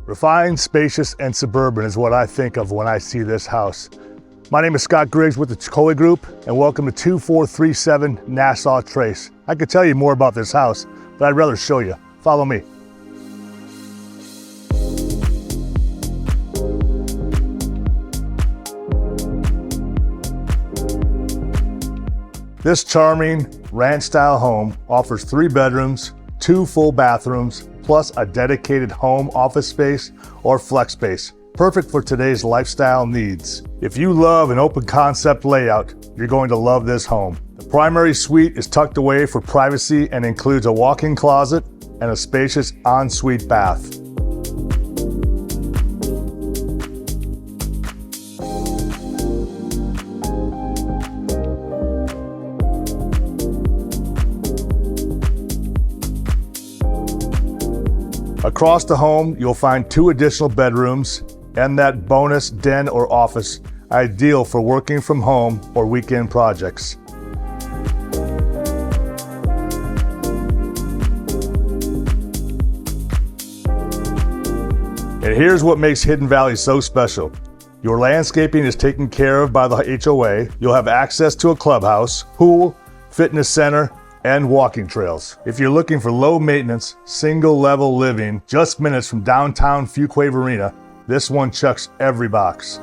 Refined, spacious, and suburban is what I think of when I see this house. My name is Scott Griggs with the Coley Group, and welcome to 2437 Nassau Trace. I could tell you more about this house, but I'd rather show you. Follow me. This charming ranch-style home offers 3 bedrooms, 2 full bathrooms, plus a dedicated home office space or flex space. Perfect for today's lifestyle needs. If you love an open concept layout, you're going to love this home. The primary suite is tucked away for privacy and includes a walk-in closet and a spacious ensuite bath. Across the home, you'll find 2 additional bedrooms and that bonus den or office, ideal for working from home or weekend projects. And here's what makes Hidden Valley so special. Your landscaping is taken care of by the HOA. You'll have access to a clubhouse, pool, fitness center, and walking trails. If you're looking for low maintenance, single level living, just minutes from downtown Fuquay-Varina, this one checks every box.